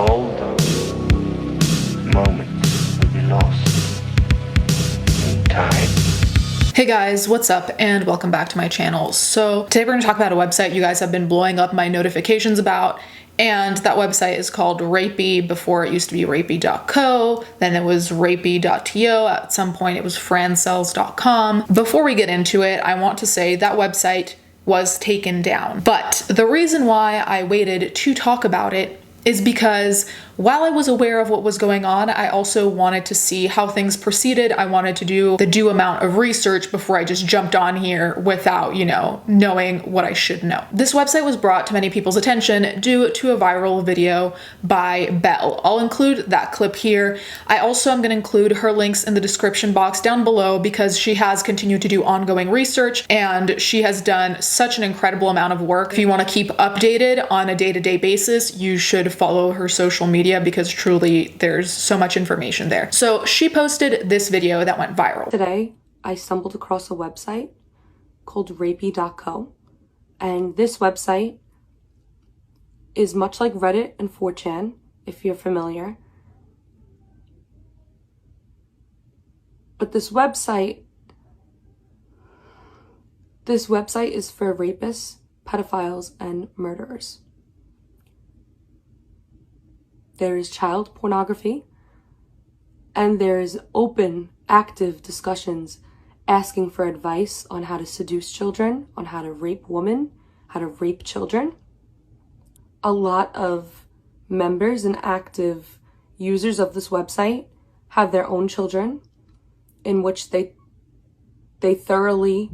all those moments will be lost in time. Hey guys, what's up and welcome back to my channel. So today we're going to talk about a website you guys have been blowing up my notifications about, and that website is called Rapey. Before it used to be rapey.co, then it was rapey.to, at some point it was francells.com. Before we get into it, I want to say that website was taken down. But the reason why I waited to talk about it is because while I was aware of what was going on, I also wanted to see how things proceeded. I wanted to do the due amount of research before I just jumped on here without, knowing what I should know. This website was brought to many people's attention due to a viral video by Belle. I'll include that clip here. I also am going to include her links in the description box down below because she has continued to do ongoing research and she has done such an incredible amount of work. If you want to keep updated on a day-to-day basis, you should follow her social media because truly there's so much information there. So she posted this video that went viral. Today, I stumbled across a website called rapey.co, and this website is much like Reddit and 4chan, if you're familiar. But this website is for rapists, pedophiles, and murderers. There is child pornography, and there's open, active discussions asking for advice on how to seduce children, on how to rape women, how to rape children. A lot of members and active users of this website have their own children in which they thoroughly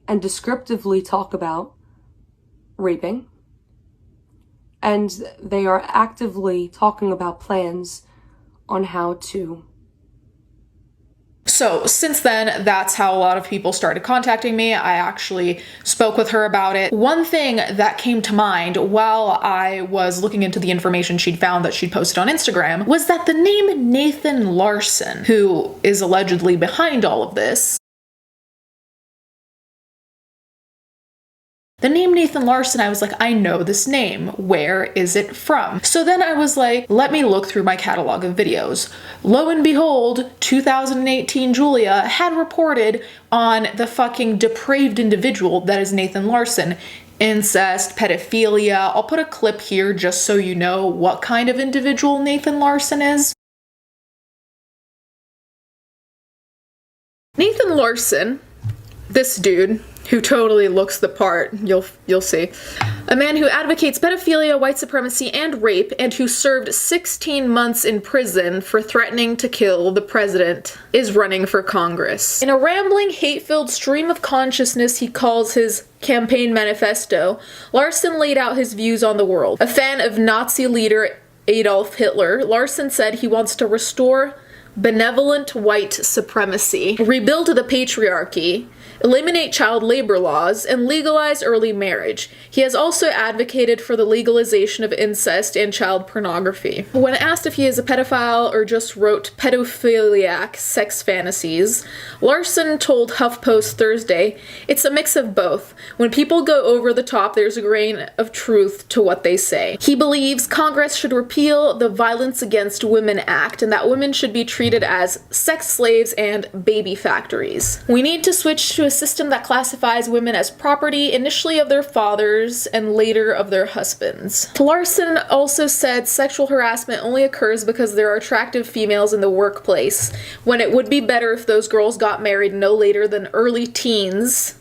and descriptively talk about raping. And they are actively talking about plans on how to. So since then, that's how a lot of people started contacting me. I actually spoke with her about it. One thing that came to mind while I was looking into the information she'd found that she'd posted on Instagram was that the name Nathan Larson, who is allegedly behind all of this, the name Nathan Larson, I was like, I know this name. Where is it from? So then I was like, let me look through my catalog of videos. Lo and behold, 2018 Julia had reported on the fucking depraved individual that is Nathan Larson. Incest, pedophilia. I'll put a clip here just so you know what kind of individual Nathan Larson is. Nathan Larson, this dude, who totally looks the part, you'll see. A man who advocates pedophilia, white supremacy, and rape, and who served 16 months in prison for threatening to kill the president, is running for Congress. In a rambling, hate-filled stream of consciousness he calls his campaign manifesto, Larson laid out his views on the world. A fan of Nazi leader Adolf Hitler, Larson said he wants to restore benevolent white supremacy, rebuild the patriarchy, eliminate child labor laws, and legalize early marriage. He has also advocated for the legalization of incest and child pornography. When asked if he is a pedophile or just wrote pedophiliac sex fantasies, Larson told HuffPost Thursday, "It's a mix of both. When people go over the top, there's a grain of truth to what they say." He believes Congress should repeal the Violence Against Women Act and that women should be treated as sex slaves and baby factories. We need to switch to a system that classifies women as property, initially of their fathers and later of their husbands. Larson also said sexual harassment only occurs because there are attractive females in the workplace, when it would be better if those girls got married no later than early teens,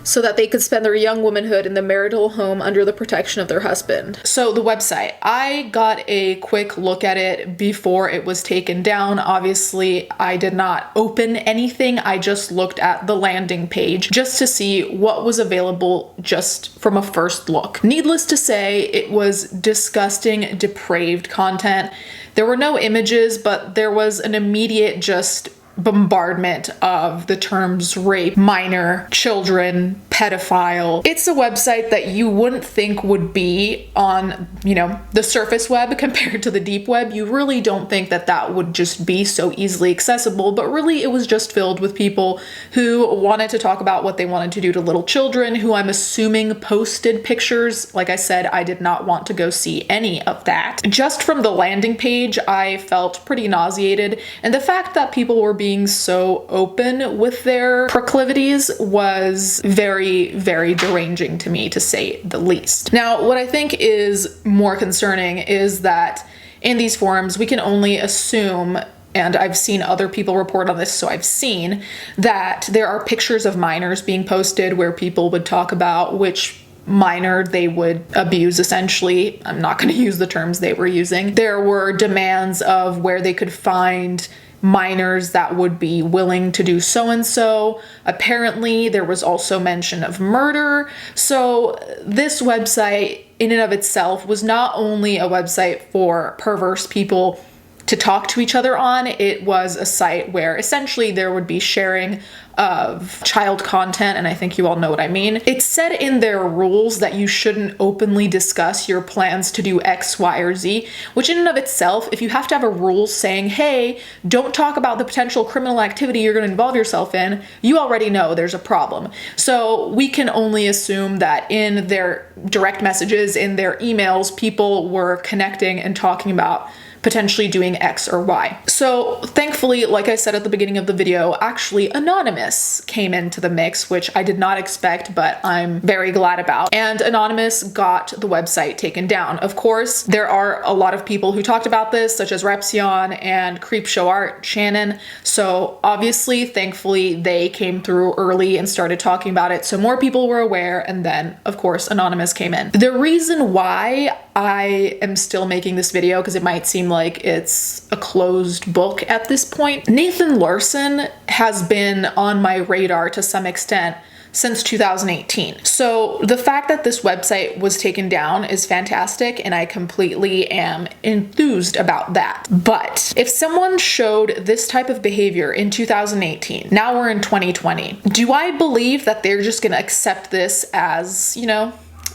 so that they could spend their young womanhood in the marital home under the protection of their husband. So the website, I got a quick look at it before it was taken down. Obviously, I did not open anything. I just looked at the landing page just to see what was available just from a first look. Needless to say, it was disgusting, depraved content. There were no images, but there was an immediate just bombardment of the terms rape, minor, children, pedophile. It's a website that you wouldn't think would be on, the surface web compared to the deep web. You really don't think that that would just be so easily accessible, but really it was just filled with people who wanted to talk about what they wanted to do to little children, who I'm assuming posted pictures. Like I said, I did not want to go see any of that. Just from the landing page, I felt pretty nauseated, and the fact that people were being so open with their proclivities was very, very deranging to me, to say the least. Now, what I think is more concerning is that in these forums, we can only assume, and I've seen other people report on this, so I've seen that there are pictures of minors being posted where people would talk about which minor they would abuse, essentially. I'm not going to use the terms they were using. There were demands of where they could find minors that would be willing to do so-and-so. Apparently, there was also mention of murder. So this website, in and of itself, was not only a website for perverse people to talk to each other on, it was a site where essentially there would be sharing of child content, and I think you all know what I mean. It said in their rules that you shouldn't openly discuss your plans to do X, Y, or Z, which in and of itself, if you have to have a rule saying, hey, don't talk about the potential criminal activity you're going to involve yourself in, you already know there's a problem. So we can only assume that in their direct messages, in their emails, people were connecting and talking about potentially doing X or Y. So thankfully, like I said at the beginning of the video, actually Anonymous came into the mix, which I did not expect, but I'm very glad about. And Anonymous got the website taken down. Of course, there are a lot of people who talked about this, such as Repsion and Creepshow Art Shannon. So obviously, thankfully, they came through early and started talking about it, so more people were aware, and then, of course, Anonymous came in. The reason why I am still making this video, because it might seem like it's a closed book at this point, Nathan Larson has been on my radar to some extent since 2018. So the fact that this website was taken down is fantastic, and I completely am enthused about that. But if someone showed this type of behavior in 2018, now we're in 2020, do I believe that they're just gonna accept this as,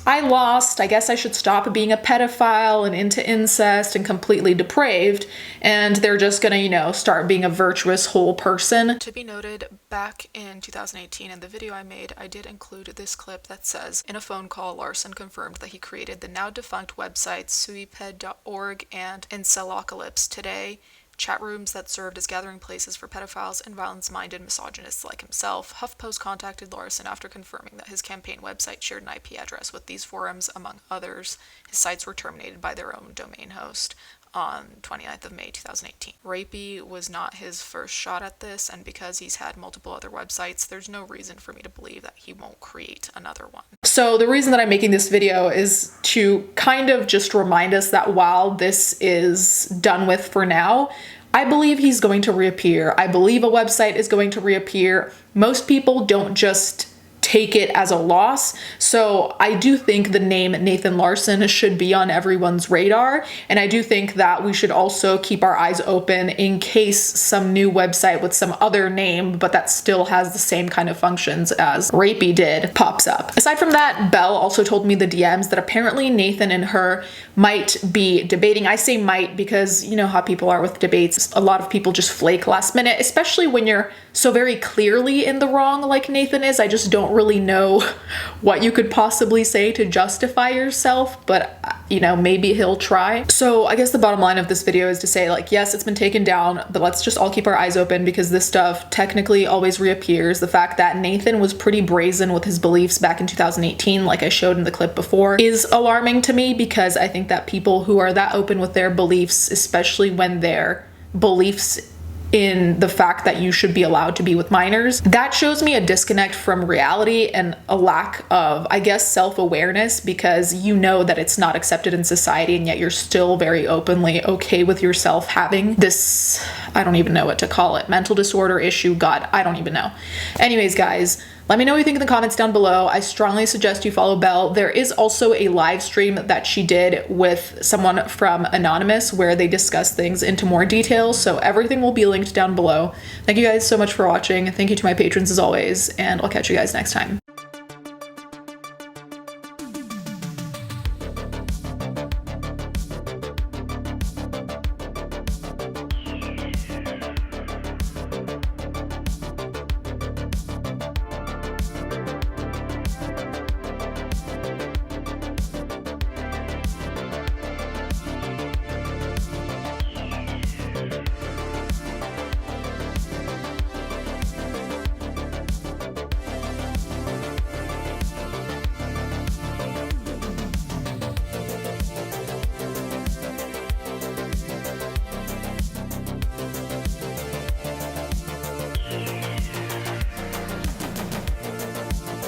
I lost, I guess I should stop being a pedophile and into incest and completely depraved, and they're just gonna, start being a virtuous whole person? To be noted, back in 2018 in the video I made, I did include this clip that says, in a phone call, Larson confirmed that he created the now defunct websites suiped.org and Incelacalypse today, chat rooms that served as gathering places for pedophiles and violence-minded misogynists like himself. HuffPost contacted Larson after confirming that his campaign website shared an IP address with these forums, among others. His sites were terminated by their own domain host on 29th of May 2018. Rapey was not his first shot at this, and because he's had multiple other websites, there's no reason for me to believe that he won't create another one. So the reason that I'm making this video is to kind of just remind us that while this is done with for now, I believe he's going to reappear. I believe a website is going to reappear. Most people don't just take it as a loss. So I do think the name Nathan Larson should be on everyone's radar. And I do think that we should also keep our eyes open in case some new website with some other name, but that still has the same kind of functions as Rapey did, pops up. Aside from that, Belle also told me the DMs that apparently Nathan and her might be debating. I say might because you know how people are with debates. A lot of people just flake last minute, especially when you're so very clearly in the wrong like Nathan is. I just don't really know what you could possibly say to justify yourself, but maybe he'll try. So I guess the bottom line of this video is to say, like, yes, it's been taken down, but let's just all keep our eyes open because this stuff technically always reappears. The fact that Nathan was pretty brazen with his beliefs back in 2018, like I showed in the clip before, is alarming to me because I think that people who are that open with their beliefs, especially when their beliefs in the fact that you should be allowed to be with minors, that shows me a disconnect from reality and a lack of, I guess, self-awareness, because you know that it's not accepted in society and yet you're still very openly okay with yourself having this, I don't even know what to call it, mental disorder issue. God, I don't even know. Anyways, guys, Let me know what you think in the comments down below. I strongly suggest you follow Belle. There is also a live stream that she did with someone from Anonymous where they discuss things into more detail, so everything will be linked down below. Thank you guys so much for watching. Thank you to my patrons as always, and I'll catch you guys next time.